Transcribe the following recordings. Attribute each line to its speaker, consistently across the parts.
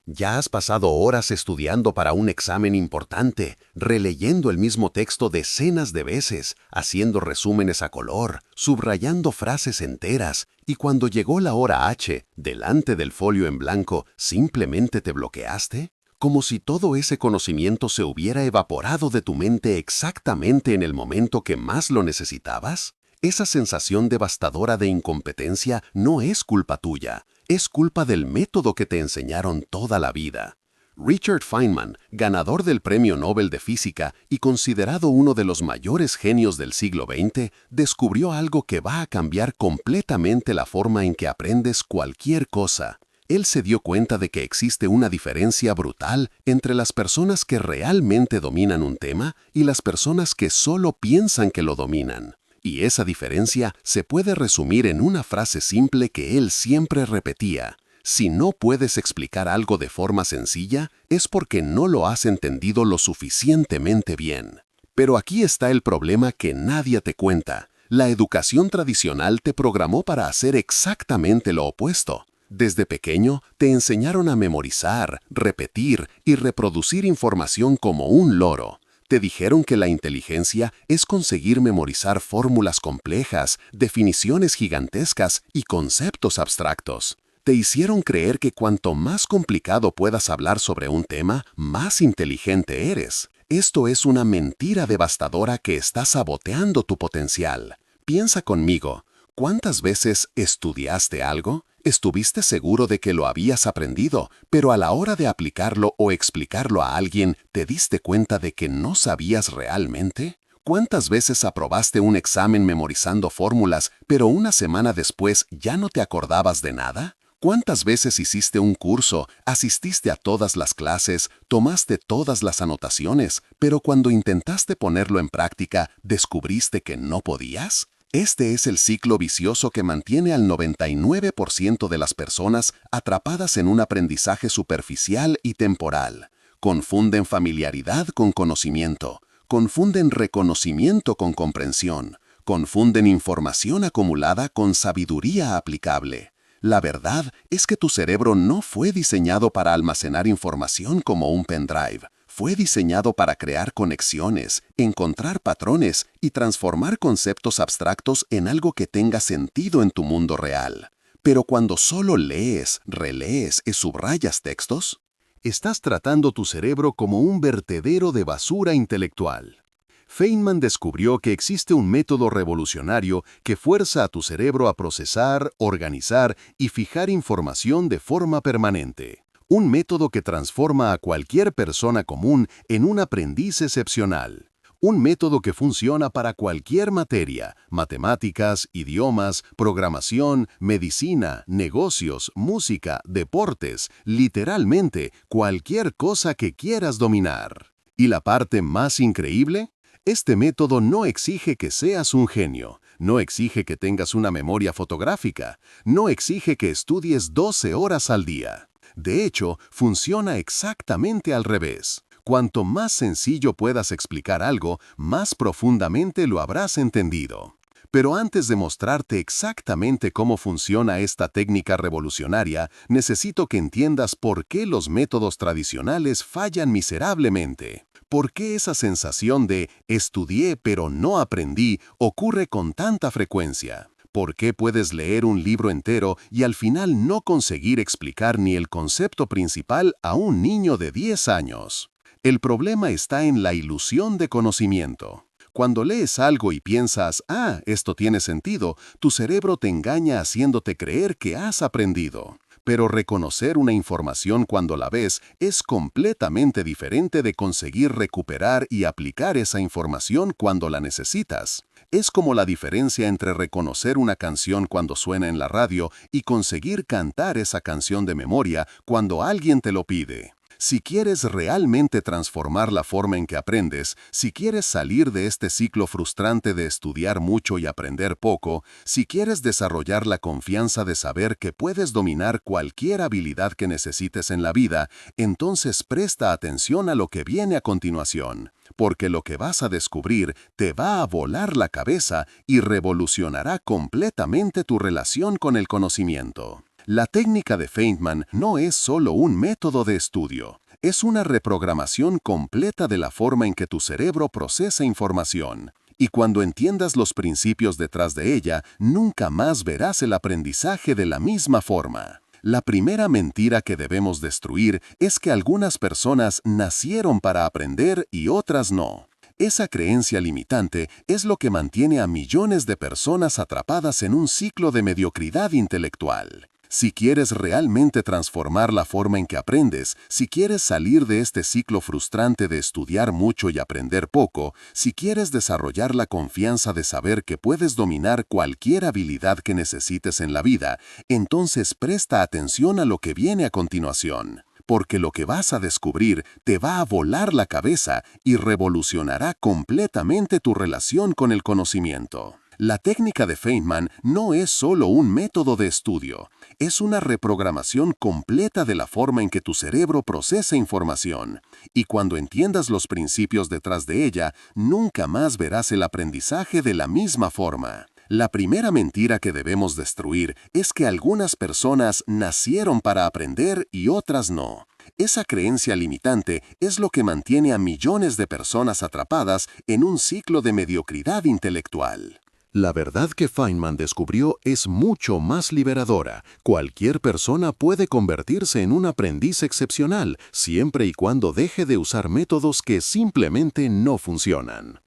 Speaker 1: Ya has pasado horas estudiando para un examen importante, releyendo el mismo texto decenas de veces, haciendo resúmenes a color, subrayando frases enteras, y cuando llegó la hora H, delante del folio en blanco, ¿simplemente te bloqueaste? Como si todo ese conocimiento se hubiera evaporado de tu mente exactamente en el momento que más lo necesitabas. Esa sensación devastadora de incompetencia no es culpa tuya, es culpa del método que te enseñaron toda la vida. Richard Feynman, ganador del Premio Nobel de Física y considerado uno de los mayores genios del siglo XX, descubrió algo que va a cambiar completamente la forma en que aprendes cualquier cosa. Él se dio cuenta de que existe una diferencia brutal entre las personas que realmente dominan un tema y las personas que solo piensan que lo dominan. Y esa diferencia se puede resumir en una frase simple que él siempre repetía: si no puedes explicar algo de forma sencilla, es porque no lo has entendido lo suficientemente bien. Pero aquí está el problema que nadie te cuenta. La educación tradicional te programó para hacer exactamente lo opuesto. Desde pequeño te enseñaron a memorizar, repetir y reproducir información como un loro. Te dijeron que la inteligencia es conseguir memorizar fórmulas complejas, definiciones gigantescas y conceptos abstractos. Te hicieron creer que cuanto más complicado puedas hablar sobre un tema, más inteligente eres. Esto es una mentira devastadora que está saboteando tu potencial. Piensa conmigo, ¿cuántas veces estudiaste algo? Estuviste seguro de que lo habías aprendido, pero a la hora de aplicarlo o explicarlo a alguien, ¿te diste cuenta de que no sabías realmente? ¿Cuántas veces aprobaste un examen memorizando fórmulas, pero una semana después ya no te acordabas de nada? ¿Cuántas veces hiciste un curso, asististe a todas las clases, tomaste todas las anotaciones, pero cuando intentaste ponerlo en práctica, descubriste que no podías? Este es el ciclo vicioso que mantiene al 99% de las personas atrapadas en un aprendizaje superficial y temporal. Confunden familiaridad con conocimiento, confunden reconocimiento con comprensión, confunden información acumulada con sabiduría aplicable. La verdad es que tu cerebro no fue diseñado para almacenar información como un pendrive. Fue diseñado para crear conexiones, encontrar patrones y transformar conceptos abstractos en algo que tenga sentido en tu mundo real. Pero cuando solo lees, relees y subrayas textos, estás tratando tu cerebro como un vertedero de basura intelectual. Feynman descubrió que existe un método revolucionario que fuerza a tu cerebro a procesar, organizar y fijar información de forma permanente. Un método que transforma a cualquier persona común en un aprendiz excepcional. Un método que funciona para cualquier materia: matemáticas, idiomas, programación, medicina, negocios, música, deportes, literalmente cualquier cosa que quieras dominar. ¿Y la parte más increíble? Este método no exige que seas un genio, no exige que tengas una memoria fotográfica, no exige que estudies 12 horas al día. De hecho, funciona exactamente al revés. Cuanto más sencillo puedas explicar algo, más profundamente lo habrás entendido. Pero antes de mostrarte exactamente cómo funciona esta técnica revolucionaria, necesito que entiendas por qué los métodos tradicionales fallan miserablemente. ¿Por qué esa sensación de estudié pero no aprendí ocurre con tanta frecuencia? ¿Por qué puedes leer un libro entero y al final no conseguir explicar ni el concepto principal a un niño de 10 años? El problema está en la ilusión de conocimiento. Cuando lees algo y piensas, esto tiene sentido, tu cerebro te engaña haciéndote creer que has aprendido. Pero reconocer una información cuando la ves es completamente diferente de conseguir recuperar y aplicar esa información cuando la necesitas. Es como la diferencia entre reconocer una canción cuando suena en la radio y conseguir cantar esa canción de memoria cuando alguien te lo pide. Si quieres realmente transformar la forma en que aprendes, si quieres salir de este ciclo frustrante de estudiar mucho y aprender poco, si quieres desarrollar la confianza de saber que puedes dominar cualquier habilidad que necesites en la vida, entonces presta atención a lo que viene a continuación, porque lo que vas a descubrir te va a volar la cabeza y revolucionará completamente tu relación con el conocimiento.
Speaker 2: La técnica de Feynman no es solo un método de estudio, es una reprogramación completa de la forma en que tu cerebro procesa información. Y cuando entiendas los principios detrás de ella, nunca más verás el aprendizaje de la misma forma. La primera mentira que debemos destruir es que algunas personas nacieron para aprender y otras no. Esa creencia limitante es lo que mantiene a millones de personas atrapadas en un ciclo de mediocridad intelectual. Si quieres realmente transformar la forma en que aprendes, si quieres salir de este ciclo frustrante de estudiar mucho y aprender poco, si quieres desarrollar la confianza de saber que puedes dominar cualquier habilidad que necesites en la vida, entonces presta atención a lo que viene a continuación. Porque lo que vas a descubrir te va a volar la cabeza y revolucionará completamente tu relación con el conocimiento. La técnica de Feynman no es solo un método de estudio, es una reprogramación completa de la forma en que tu cerebro procesa información. Y cuando entiendas los principios detrás de ella, nunca más verás el aprendizaje de la misma forma. La primera mentira que debemos destruir es que algunas personas nacieron para aprender y otras no. Esa creencia limitante es lo que mantiene a millones de personas atrapadas en un ciclo de mediocridad intelectual.
Speaker 1: La verdad que Feynman descubrió es mucho más liberadora. Cualquier persona puede convertirse en un aprendiz excepcional, siempre y cuando deje de usar métodos que simplemente no funcionan.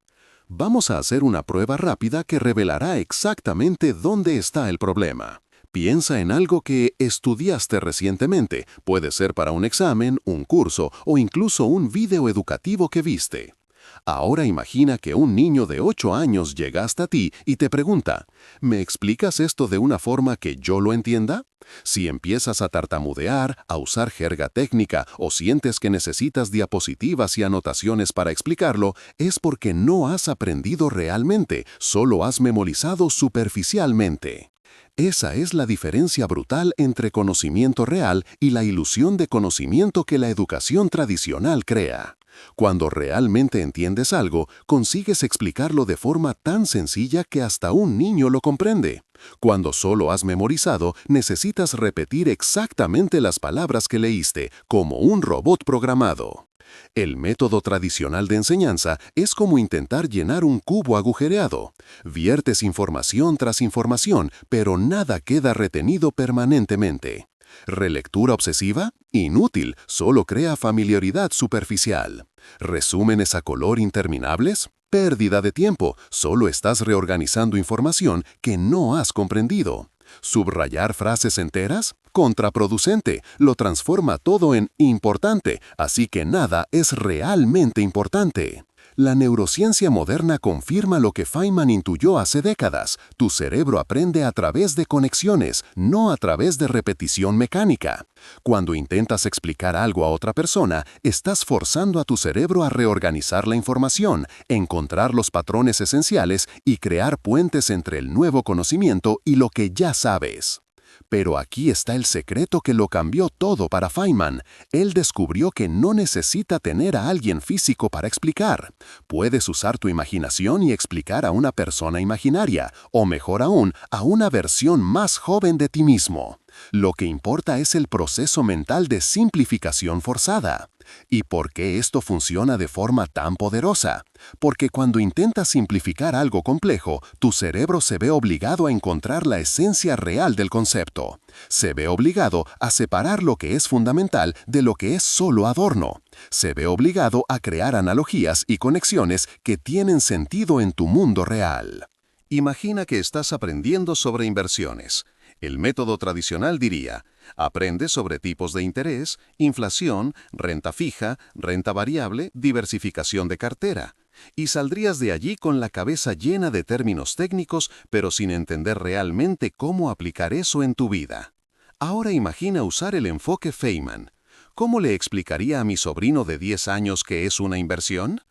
Speaker 1: Vamos a hacer una prueba rápida que revelará exactamente dónde está el problema. Piensa en algo que estudiaste recientemente. Puede ser para un examen, un curso o incluso un video educativo que viste. Ahora imagina que un niño de 8 años llega hasta ti y te pregunta, ¿me explicas esto de una forma que yo lo entienda? Si empiezas a tartamudear, a usar jerga técnica o sientes que necesitas diapositivas y anotaciones para explicarlo, es porque no has aprendido realmente, solo has memorizado superficialmente. Esa es la diferencia brutal entre conocimiento real y la ilusión de conocimiento que la educación tradicional crea. Cuando realmente entiendes algo, consigues explicarlo de forma tan sencilla que hasta un niño lo comprende. Cuando solo has memorizado, necesitas repetir exactamente las palabras que leíste, como un robot programado. El método tradicional de enseñanza es como intentar llenar un cubo agujereado. Viertes información tras información, pero nada queda retenido permanentemente. ¿Relectura obsesiva? Inútil, solo crea familiaridad superficial. ¿Resúmenes a color interminables? Pérdida de tiempo, solo estás reorganizando información que no has comprendido. ¿Subrayar frases enteras? Contraproducente, lo transforma todo en importante, así que nada es realmente importante. La neurociencia moderna confirma lo que Feynman intuyó hace décadas. Tu cerebro aprende a través de conexiones, no a través de repetición mecánica. Cuando intentas explicar algo a otra persona, estás forzando a tu cerebro a reorganizar la información, encontrar los patrones esenciales y crear puentes entre el nuevo conocimiento y lo que ya sabes. Pero aquí está el secreto que lo cambió todo para Feynman. Él descubrió que no necesita tener a alguien físico para explicar. Puedes usar tu imaginación y explicar a una persona imaginaria, o mejor aún, a una versión más joven de ti mismo. Lo que importa es el proceso mental de simplificación forzada. ¿Y por qué esto funciona de forma tan poderosa? Porque cuando intentas simplificar algo complejo, tu cerebro se ve obligado a encontrar la esencia real del concepto. Se ve obligado a separar lo que es fundamental de lo que es solo adorno. Se ve obligado a crear analogías y conexiones que tienen sentido en tu mundo real. Imagina que estás aprendiendo sobre inversiones. El método tradicional diría, aprende sobre tipos de interés, inflación, renta fija, renta variable, diversificación de cartera. Y saldrías de allí con la cabeza llena de términos técnicos, pero sin entender realmente cómo aplicar eso en tu vida. Ahora imagina usar el enfoque Feynman. ¿Cómo le explicaría a mi sobrino de 10 años qué es una inversión?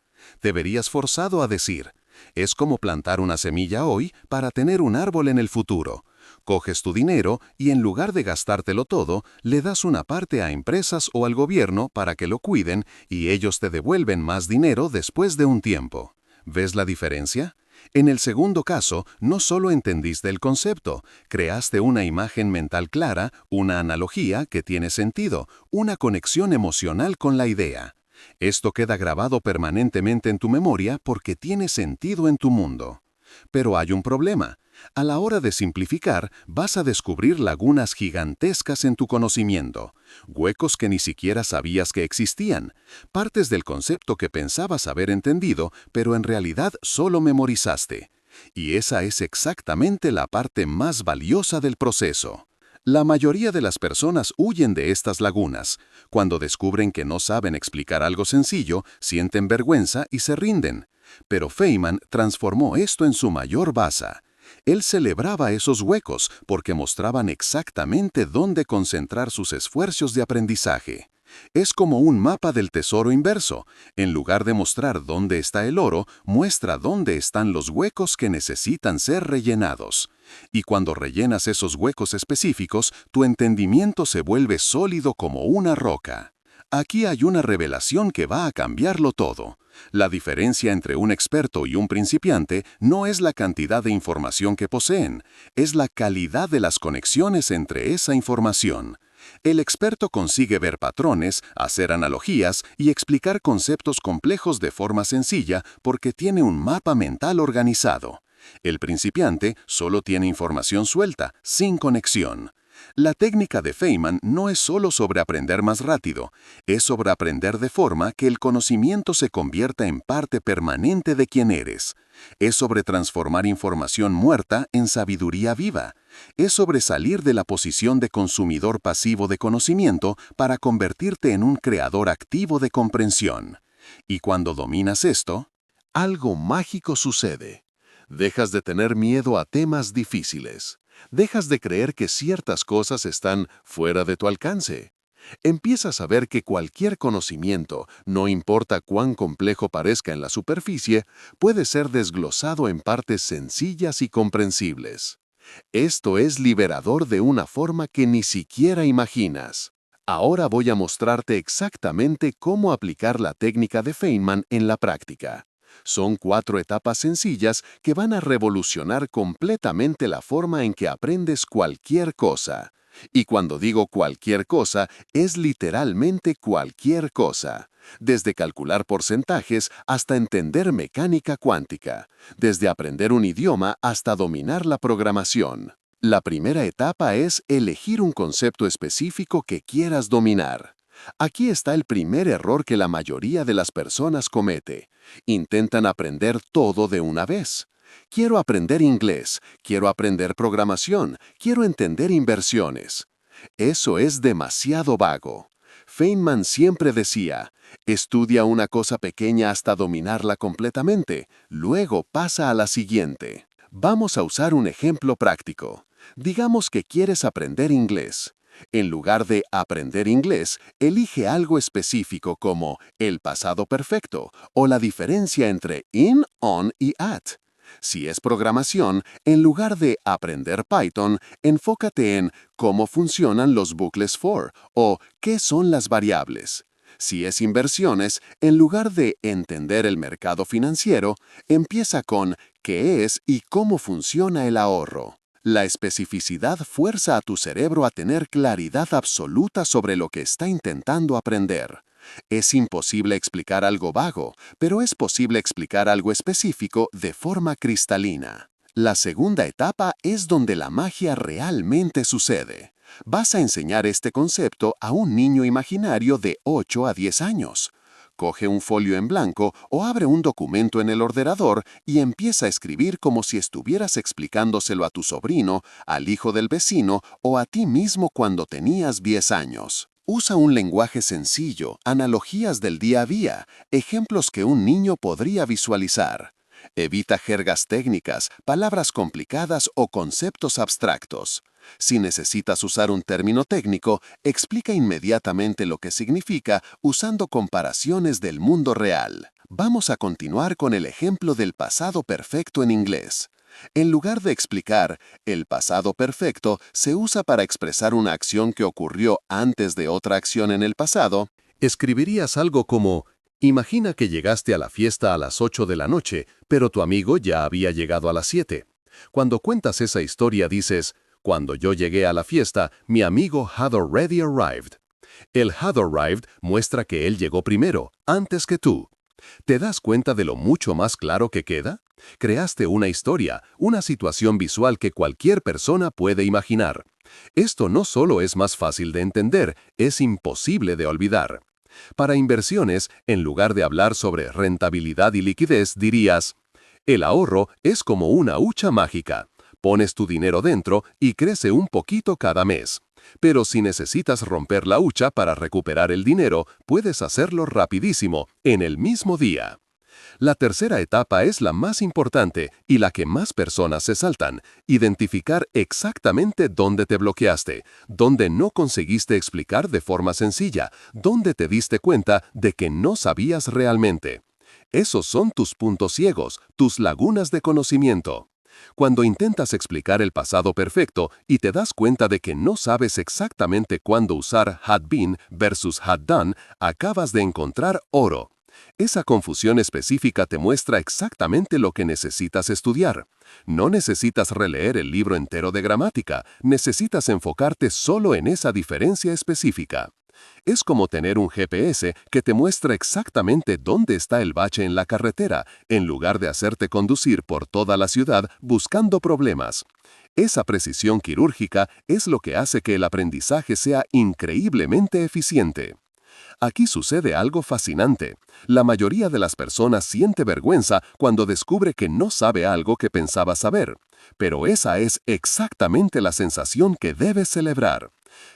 Speaker 1: Te verías forzado a decir, es como plantar una semilla hoy para tener un árbol en el futuro. Coges tu dinero y en lugar de gastártelo todo, le das una parte a empresas o al gobierno para que lo cuiden y ellos te devuelven más dinero después de un tiempo. ¿Ves la diferencia?
Speaker 2: En el segundo caso, no solo entendiste el concepto, creaste una imagen mental clara, una analogía que tiene sentido, una conexión emocional con la idea. Esto queda grabado permanentemente en tu memoria porque tiene sentido en tu mundo. Pero hay un problema. A la hora de simplificar, vas a descubrir lagunas gigantescas en tu conocimiento, huecos que ni siquiera sabías que existían, partes del concepto que pensabas haber entendido, pero en realidad solo memorizaste. Y esa es exactamente la parte más valiosa del proceso. La mayoría de las personas huyen de estas lagunas. Cuando descubren que no saben explicar algo sencillo, sienten vergüenza y se rinden. Pero Feynman transformó esto en su mayor baza. Él celebraba esos huecos porque mostraban exactamente dónde concentrar sus esfuerzos de aprendizaje. Es como un mapa del tesoro inverso. En lugar de mostrar dónde está el oro, muestra dónde están los huecos que necesitan ser rellenados. Y cuando rellenas esos huecos específicos, tu entendimiento se vuelve sólido como una roca. Aquí hay una revelación que va a cambiarlo todo. La diferencia entre un experto y un principiante no es la cantidad de información que poseen, es la calidad de las conexiones entre esa información. El experto consigue ver patrones, hacer analogías y explicar conceptos complejos de forma sencilla porque tiene un mapa mental organizado. El principiante solo tiene información suelta, sin conexión. La técnica de Feynman no es solo sobre aprender más rápido, es sobre aprender de forma que el conocimiento se convierta en parte permanente de quien eres. Es sobre transformar información muerta en sabiduría viva. Es sobre salir de la posición de consumidor pasivo de conocimiento para convertirte en un creador activo de comprensión. Y cuando dominas esto,
Speaker 1: algo mágico sucede. Dejas de tener miedo a temas difíciles. Dejas de creer que ciertas cosas están fuera de tu alcance. Empiezas a ver que cualquier conocimiento, no importa cuán complejo parezca en la superficie, puede ser desglosado en partes sencillas y comprensibles. Esto es liberador de una forma que ni siquiera imaginas. Ahora voy a mostrarte exactamente cómo aplicar la técnica de Feynman en la práctica. Son 4 etapas sencillas que van a revolucionar completamente la forma en que aprendes cualquier cosa. Y cuando digo cualquier cosa, es literalmente cualquier cosa. Desde calcular porcentajes hasta entender mecánica cuántica. Desde aprender un idioma hasta dominar la programación. La primera etapa es elegir un concepto específico que quieras dominar. Aquí está el primer error que la mayoría de las personas comete. Intentan aprender todo de una vez. Quiero aprender inglés, quiero aprender programación, quiero entender inversiones. Eso es demasiado vago. Feynman siempre decía, estudia una cosa pequeña hasta dominarla completamente, luego pasa a la siguiente. Vamos a usar un ejemplo práctico. Digamos que quieres aprender inglés. En lugar de aprender inglés, elige algo específico como el pasado perfecto o la diferencia entre in, on y at. Si es programación, en lugar de aprender Python, enfócate en cómo funcionan los bucles for o qué son las variables. Si es inversiones, en lugar de entender el mercado financiero, empieza con qué es y cómo funciona el ahorro. La especificidad fuerza a tu cerebro a tener claridad absoluta sobre lo que está intentando aprender. Es imposible explicar algo vago, pero es posible explicar algo específico de forma cristalina. La segunda etapa es donde la magia realmente sucede. Vas a enseñar este concepto a un niño imaginario de 8 a 10 años. Coge un folio en blanco o abre un documento en el ordenador y empieza a escribir como si estuvieras explicándoselo a tu sobrino, al hijo del vecino o a ti mismo cuando tenías 10 años. Usa un lenguaje sencillo, analogías del día a día, ejemplos que un niño podría visualizar. Evita jergas técnicas, palabras complicadas o conceptos abstractos. Si necesitas usar un término técnico, explica inmediatamente lo que significa usando comparaciones del mundo real. Vamos a continuar con el ejemplo del pasado perfecto en inglés. En lugar de explicar, el pasado perfecto se usa para expresar una acción que ocurrió antes de otra acción en el pasado, escribirías algo como
Speaker 2: Imagina que llegaste a la fiesta a las 8 de la noche, pero tu amigo ya había llegado a las 7. Cuando cuentas esa historia dices, cuando yo llegué a la fiesta, mi amigo had already arrived. El had arrived muestra que él llegó primero, antes que tú. ¿Te das cuenta de lo mucho más claro que queda? Creaste una historia, una situación visual que cualquier persona puede imaginar. Esto no solo es más fácil de entender, es imposible de olvidar. Para inversiones, en lugar de hablar sobre rentabilidad y liquidez, dirías, el ahorro es como una hucha mágica. Pones tu dinero dentro y crece un poquito cada mes. Pero si necesitas romper la hucha para recuperar el dinero, puedes hacerlo rapidísimo, en el mismo día. La tercera etapa es la más importante y la que más personas se saltan: identificar exactamente dónde te bloqueaste, dónde no conseguiste explicar de forma sencilla, dónde te diste cuenta de que no sabías realmente. Esos son tus puntos ciegos, tus lagunas de conocimiento. Cuando intentas explicar el pasado perfecto y te das cuenta de que no sabes exactamente cuándo usar had been versus had done, acabas de encontrar oro. Esa confusión específica te muestra exactamente lo que necesitas estudiar. No necesitas releer el libro entero de gramática, necesitas enfocarte solo en esa diferencia específica. Es como tener un GPS que te muestra exactamente dónde está el bache en la carretera, en lugar de hacerte conducir por toda la ciudad buscando problemas. Esa precisión quirúrgica es lo que hace que el aprendizaje sea increíblemente eficiente. Aquí sucede algo fascinante. La mayoría de las personas siente vergüenza cuando descubre que no sabe algo que pensaba saber. Pero esa es exactamente la sensación que debes celebrar.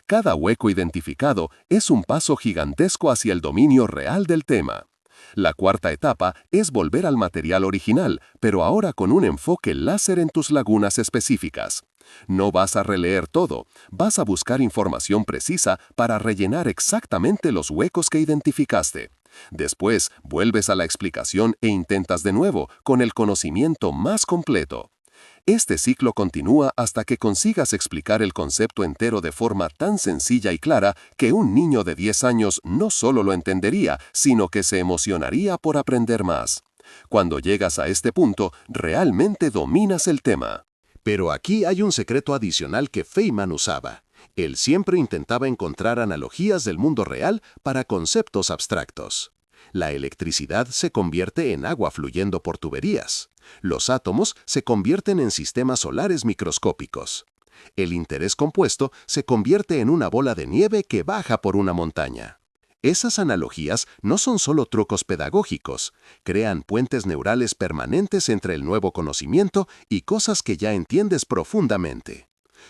Speaker 2: Cada hueco identificado es un paso gigantesco hacia el dominio real del tema. La cuarta etapa es volver al material original, pero ahora con un enfoque láser en tus lagunas específicas. No vas a releer todo, vas a buscar información precisa para rellenar exactamente los huecos que identificaste. Después, vuelves a la explicación e intentas de nuevo, con el conocimiento más completo. Este ciclo continúa hasta que consigas explicar el concepto entero de forma tan sencilla y clara que un niño de 10 años no solo lo entendería, sino que se emocionaría por aprender más. Cuando llegas a este punto, realmente dominas el tema.
Speaker 1: Pero aquí hay un secreto adicional que Feynman usaba. Él siempre intentaba encontrar analogías del mundo real para conceptos abstractos. La electricidad se convierte en agua fluyendo por tuberías. Los átomos se convierten en sistemas solares microscópicos. El interés compuesto se convierte en una bola de nieve que baja por una montaña. Esas analogías no son solo trucos pedagógicos, crean puentes neurales permanentes entre el nuevo conocimiento y cosas que ya entiendes profundamente.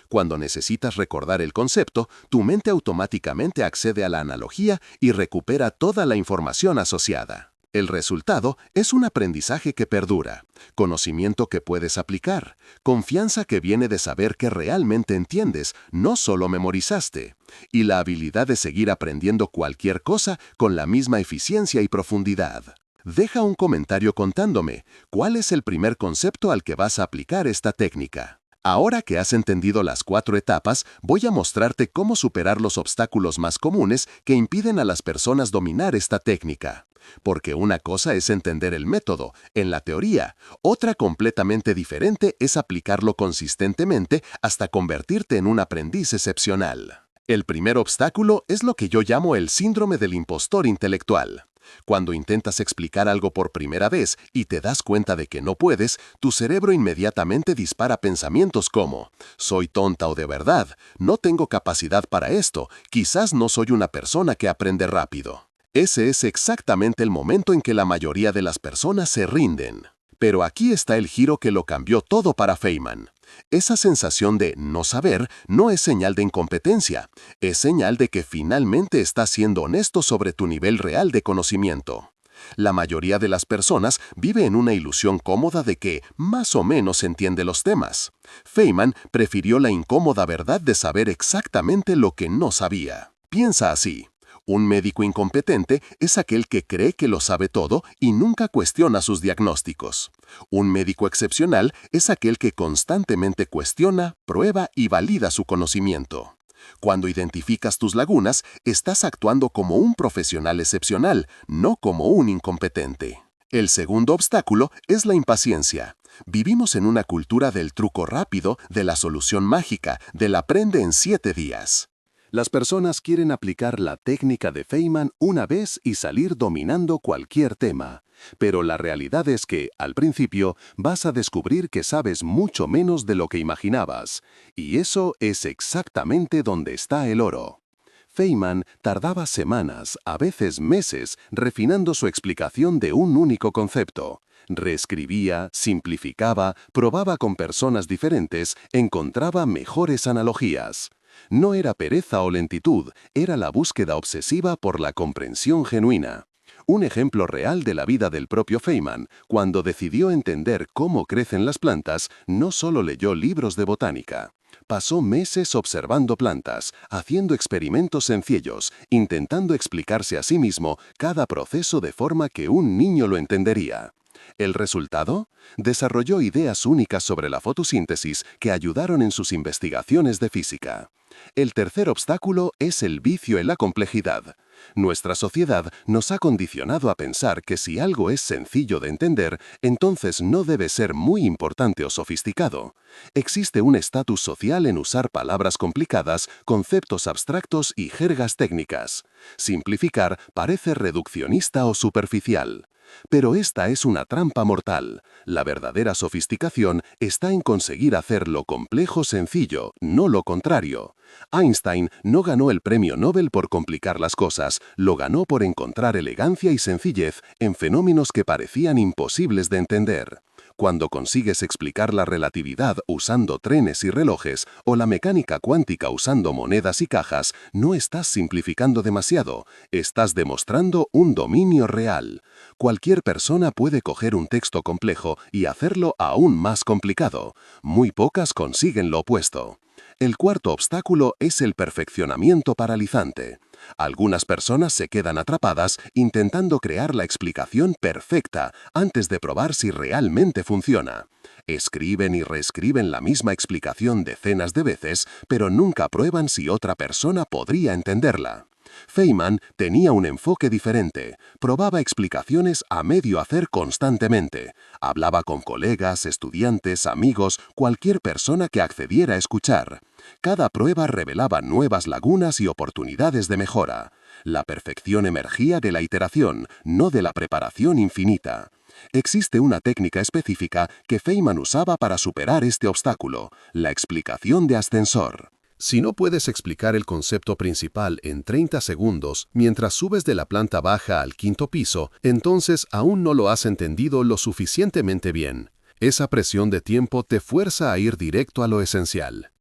Speaker 1: Cuando necesitas recordar el concepto, tu mente automáticamente accede a la analogía y recupera toda la información asociada. El resultado es un aprendizaje que perdura, conocimiento que puedes aplicar, confianza que viene de saber que realmente entiendes, no solo memorizaste, y la habilidad de seguir aprendiendo cualquier cosa con la misma eficiencia y profundidad. Deja un comentario contándome cuál es el primer concepto al que vas a aplicar esta técnica. Ahora que has entendido las 4 etapas, voy a mostrarte cómo superar los obstáculos más comunes que impiden a las personas dominar esta técnica. Porque una cosa es entender el método, en la teoría, otra completamente diferente es aplicarlo consistentemente hasta convertirte en un aprendiz excepcional. El primer obstáculo es lo que yo llamo el síndrome del impostor intelectual. Cuando intentas explicar algo por primera vez y te das cuenta de que no puedes, tu cerebro inmediatamente dispara pensamientos como: soy tonta o de verdad, no tengo capacidad para esto, quizás no soy una persona que aprende rápido. Ese es exactamente el momento en que la mayoría de las personas se rinden. Pero aquí está el giro que lo cambió todo para Feynman. Esa sensación de no saber no es señal de incompetencia, es señal de que finalmente estás siendo honesto sobre tu nivel real de conocimiento. La mayoría de las personas vive en una ilusión cómoda de que más o menos entiende los temas. Feynman prefirió la incómoda verdad de saber exactamente lo que no sabía. Piensa así. Un médico incompetente es aquel que cree que lo sabe todo y nunca cuestiona sus diagnósticos. Un médico excepcional es aquel que constantemente cuestiona, prueba y valida su conocimiento.
Speaker 2: Cuando identificas tus lagunas, estás actuando como un profesional excepcional, no como un incompetente. El segundo obstáculo es la impaciencia. Vivimos en una cultura del truco rápido, de la solución mágica, del aprende en 7 días. Las personas quieren aplicar la técnica de Feynman una vez y salir dominando cualquier tema. Pero la realidad es que, al principio, vas a descubrir que sabes mucho menos de lo que imaginabas. Y eso es exactamente donde está el oro. Feynman tardaba semanas, a veces meses, refinando su explicación de un único concepto. Reescribía, simplificaba, probaba con personas diferentes, encontraba mejores analogías. No era pereza o lentitud, era la búsqueda obsesiva por la comprensión genuina. Un ejemplo real de la vida del propio Feynman, cuando decidió entender cómo crecen las plantas, no solo leyó libros de botánica. Pasó meses observando plantas, haciendo experimentos sencillos, intentando explicarse a sí mismo cada proceso de forma que un niño lo entendería. ¿El resultado? Desarrolló ideas únicas sobre la fotosíntesis que ayudaron en sus investigaciones de física. El tercer obstáculo es el vicio en la complejidad. Nuestra sociedad nos ha condicionado a pensar que si algo es sencillo de entender, entonces no debe ser muy importante o sofisticado. Existe un estatus social en usar palabras complicadas, conceptos abstractos y jergas técnicas. Simplificar parece reduccionista o superficial. Pero esta es una trampa mortal. La verdadera sofisticación está en conseguir hacer lo complejo sencillo, no lo contrario. Einstein no ganó el premio Nobel por complicar las cosas, lo ganó por encontrar elegancia y sencillez en fenómenos que parecían imposibles de entender. Cuando consigues explicar la relatividad usando trenes y relojes o la mecánica cuántica usando monedas y cajas, no estás simplificando demasiado, estás demostrando un dominio real. Cualquier persona puede coger un texto complejo y hacerlo aún más complicado. Muy pocas consiguen lo opuesto. El cuarto obstáculo es el perfeccionamiento paralizante. Algunas personas se quedan atrapadas intentando crear la explicación perfecta antes de probar si realmente funciona. Escriben y reescriben la misma explicación decenas de veces, pero nunca prueban si otra persona podría entenderla. Feynman tenía un enfoque diferente, probaba explicaciones a medio hacer constantemente, hablaba con colegas, estudiantes, amigos, cualquier persona que accediera a escuchar. Cada prueba revelaba nuevas lagunas y oportunidades de mejora. La perfección emergía de la iteración, no de la preparación infinita. Existe una técnica específica que Feynman usaba para superar este obstáculo, la explicación de ascensor. Si no puedes explicar el concepto principal en 30 segundos mientras subes de la planta baja al quinto piso, entonces aún no lo has entendido lo suficientemente bien. Esa presión de tiempo te fuerza a ir directo a lo esencial.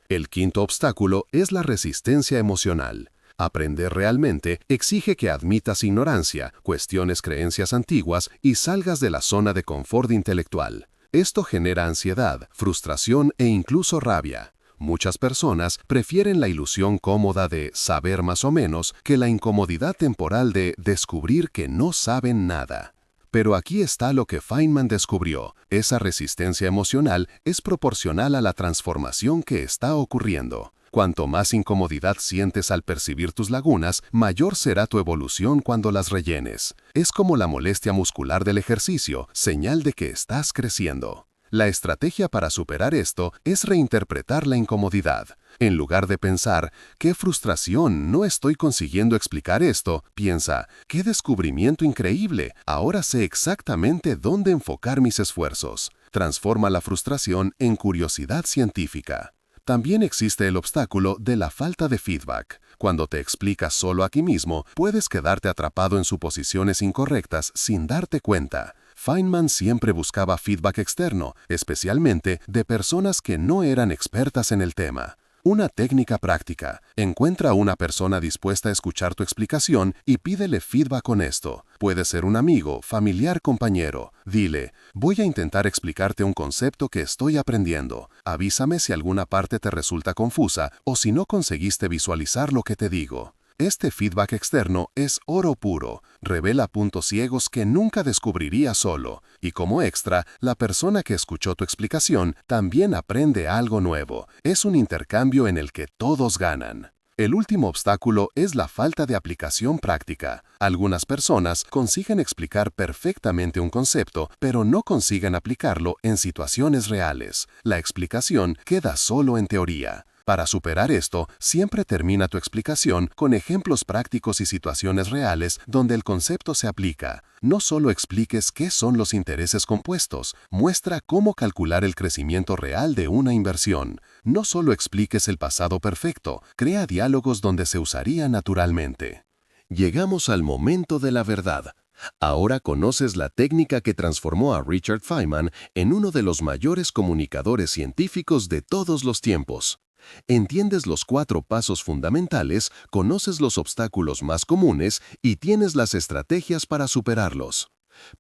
Speaker 2: El quinto obstáculo es la resistencia emocional. Aprender realmente exige que admitas ignorancia, cuestiones creencias antiguas y salgas de la zona de confort intelectual. Esto genera ansiedad, frustración e incluso rabia. Muchas personas prefieren la ilusión cómoda de saber más o menos que la incomodidad temporal de descubrir que no saben nada. Pero aquí está lo que Feynman descubrió. Esa resistencia emocional es proporcional a la transformación que está ocurriendo. Cuanto más incomodidad sientes al percibir tus lagunas, mayor será tu evolución cuando las rellenes. Es como la molestia muscular del ejercicio, señal de que estás creciendo. La estrategia para superar esto es reinterpretar la incomodidad. En lugar de pensar, ¡qué frustración! No estoy consiguiendo explicar esto, piensa, ¡qué descubrimiento increíble! Ahora sé exactamente dónde enfocar mis esfuerzos. Transforma la frustración en curiosidad científica. También existe el obstáculo de la falta de feedback. Cuando te explicas solo a ti mismo, puedes quedarte atrapado en suposiciones incorrectas sin darte cuenta. Feynman siempre buscaba feedback externo, especialmente de personas que no eran expertas en el tema. Una técnica práctica. Encuentra a una persona dispuesta a escuchar tu explicación y pídele feedback honesto. Puede ser un amigo, familiar, compañero. Dile, voy a intentar explicarte un concepto que estoy aprendiendo. Avísame si alguna parte te resulta confusa o si no conseguiste visualizar lo que te digo. Este feedback externo es oro puro, revela puntos ciegos que nunca descubrirías solo, y como extra, la persona que escuchó tu explicación también aprende algo nuevo. Es un intercambio en el que todos ganan. El último obstáculo es la falta de aplicación práctica. Algunas personas consiguen explicar perfectamente un concepto, pero no consiguen aplicarlo en situaciones reales. La explicación queda solo en teoría. Para superar esto, siempre termina tu explicación con ejemplos prácticos y situaciones reales donde el concepto se aplica. No solo expliques qué son los intereses compuestos, muestra cómo calcular el crecimiento real de una inversión. No solo expliques el pasado perfecto, crea diálogos donde se usaría naturalmente.
Speaker 3: Llegamos al momento de la verdad. Ahora conoces la técnica que transformó a Richard Feynman en uno de los mayores comunicadores científicos de todos los tiempos. Entiendes los 4 pasos fundamentales, conoces los obstáculos más comunes y tienes las estrategias para superarlos.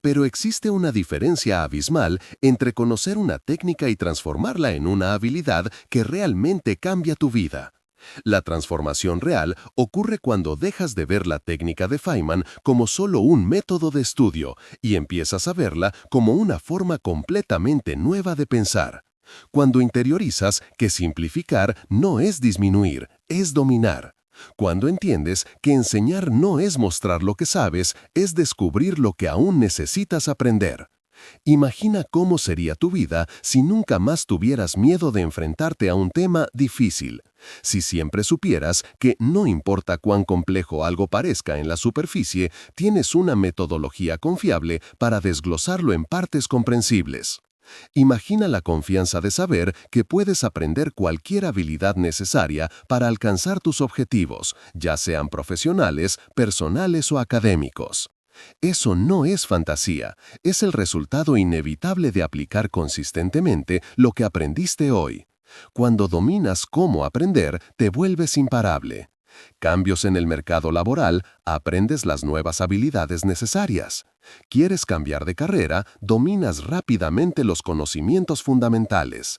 Speaker 3: Pero existe una diferencia abismal entre conocer una técnica y transformarla en una habilidad que realmente cambia tu vida. La transformación real ocurre cuando dejas de ver la técnica de Feynman como solo un método de estudio y empiezas a verla como una forma completamente nueva de pensar. Cuando interiorizas que simplificar no es disminuir, es dominar. Cuando entiendes que enseñar no es mostrar lo que sabes, es descubrir lo que aún necesitas aprender. Imagina cómo sería tu vida si nunca más tuvieras miedo de enfrentarte a un tema difícil. Si siempre supieras que no importa cuán complejo algo parezca en la superficie, tienes una metodología confiable para desglosarlo en partes comprensibles. Imagina la confianza de saber que puedes aprender cualquier habilidad necesaria para alcanzar tus objetivos, ya sean profesionales, personales o académicos. Eso no es fantasía, es el resultado inevitable de aplicar consistentemente lo que aprendiste hoy. Cuando dominas cómo aprender, te vuelves imparable. Cambios en el mercado laboral, aprendes las nuevas habilidades necesarias. ¿Quieres cambiar de carrera? Dominas rápidamente los conocimientos fundamentales.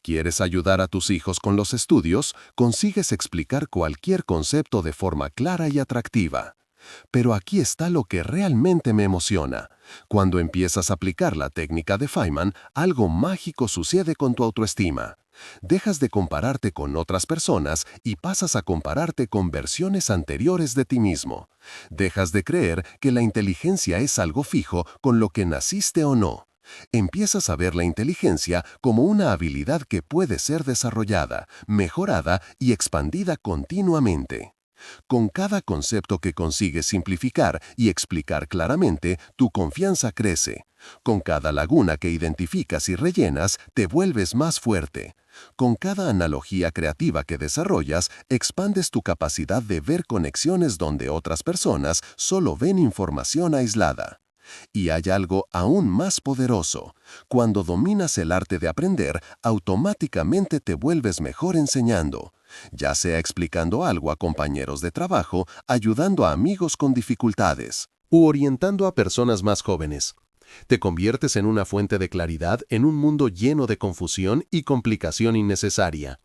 Speaker 3: ¿Quieres ayudar a tus hijos con los estudios? Consigues explicar cualquier concepto de forma clara y atractiva. Pero aquí está lo que realmente me emociona. Cuando empiezas a aplicar la técnica de Feynman, algo mágico sucede con tu autoestima. Dejas de compararte con otras personas y pasas a compararte con versiones anteriores de ti mismo. Dejas de creer que la inteligencia es algo fijo con lo que naciste o no. Empiezas a ver la inteligencia como una habilidad que puede ser desarrollada, mejorada y expandida continuamente. Con cada concepto que consigues simplificar y explicar claramente, tu confianza crece. Con cada laguna que identificas y rellenas, te vuelves más fuerte. Con cada analogía creativa que desarrollas, expandes tu capacidad de ver conexiones donde otras personas solo ven información aislada. Y hay algo aún más poderoso. Cuando dominas el arte de aprender, automáticamente te vuelves mejor enseñando. Ya sea explicando algo a compañeros de trabajo, ayudando a amigos con dificultades, U orientando a personas más jóvenes. Te conviertes en una fuente de claridad en un mundo lleno de confusión y complicación innecesaria.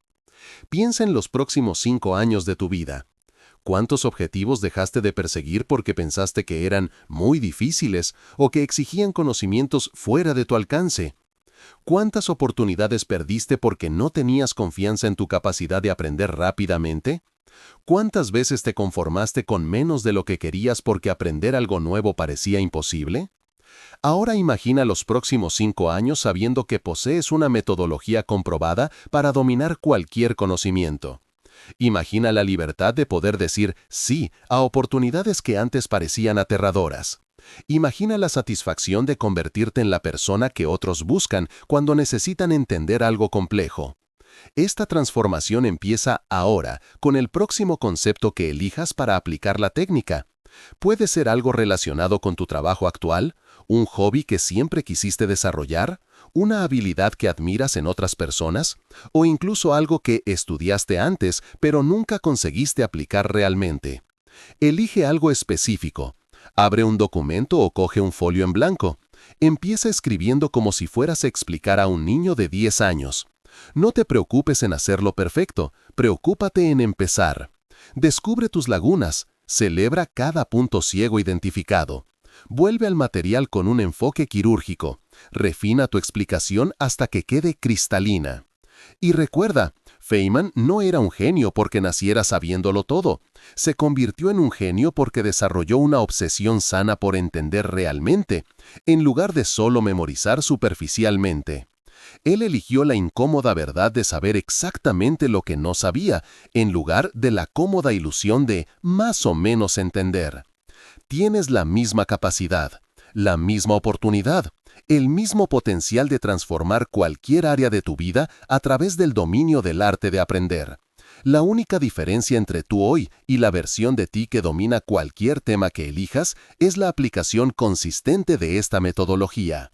Speaker 3: Piensa en los próximos 5 años de tu vida. ¿Cuántos objetivos dejaste de perseguir porque pensaste que eran muy difíciles o que exigían conocimientos fuera de tu alcance? ¿Cuántas oportunidades perdiste porque no tenías confianza en tu capacidad de aprender rápidamente? ¿Cuántas veces te conformaste con menos de lo que querías porque aprender algo nuevo parecía imposible? Ahora imagina los próximos 5 años sabiendo que posees una metodología comprobada para dominar cualquier conocimiento. Imagina la libertad de poder decir sí a oportunidades que antes parecían aterradoras. Imagina la satisfacción de convertirte en la persona que otros buscan cuando necesitan entender algo complejo. Esta transformación empieza ahora con el próximo concepto que elijas para aplicar la técnica. Puede ser algo relacionado con tu trabajo actual, un hobby que siempre quisiste desarrollar, una habilidad que admiras en otras personas, o incluso algo que estudiaste antes pero nunca conseguiste aplicar realmente. Elige algo específico. Abre un documento o coge un folio en blanco. Empieza escribiendo como si fueras a explicar a un niño de 10 años. No te preocupes en hacerlo perfecto, preocúpate en empezar. Descubre tus lagunas, celebra cada punto ciego identificado. Vuelve al material con un enfoque quirúrgico. Refina tu explicación hasta que quede cristalina. Y recuerda, Feynman no era un genio porque naciera sabiéndolo todo. Se convirtió en un genio porque desarrolló una obsesión sana por entender realmente, en lugar de solo memorizar superficialmente. Él eligió la incómoda verdad de saber exactamente lo que no sabía, en lugar de la cómoda ilusión de más o menos entender. Tienes la misma capacidad, la misma oportunidad, el mismo potencial de transformar cualquier área de tu vida a través del dominio del arte de aprender. La única diferencia entre tú hoy y la versión de ti que domina cualquier tema que elijas es la aplicación consistente de esta metodología.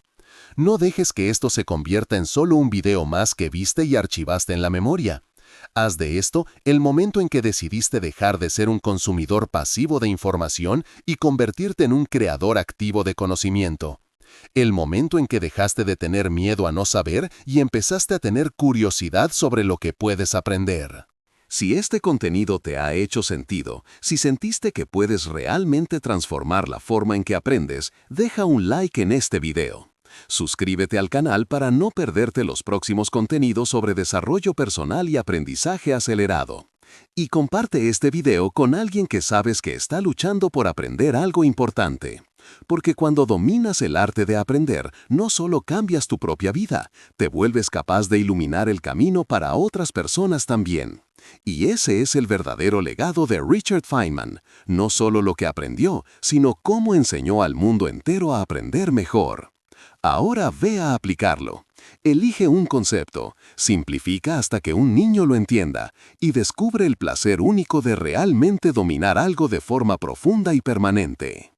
Speaker 3: No dejes que esto se convierta en solo un video más que viste y archivaste en la memoria. Haz de esto el momento en que decidiste dejar de ser un consumidor pasivo de información y convertirte en un creador activo de conocimiento. El momento en que dejaste de tener miedo a no saber y empezaste a tener curiosidad sobre lo que puedes aprender.
Speaker 1: Si este contenido te ha hecho sentido, si sentiste que puedes realmente transformar la forma en que aprendes, deja un like en este video. Suscríbete al canal para no perderte los próximos contenidos sobre desarrollo personal y aprendizaje acelerado. Y comparte este video con alguien que sabes que está luchando por aprender algo importante. Porque cuando dominas el arte de aprender, no solo cambias tu propia vida, te vuelves capaz de iluminar el camino para otras personas también. Y ese es el verdadero legado de Richard Feynman, no solo lo que aprendió, sino cómo enseñó al mundo entero a aprender mejor. Ahora ve a aplicarlo. Elige un concepto, simplifica hasta que un niño lo entienda y descubre el placer único de realmente dominar algo de forma profunda y permanente.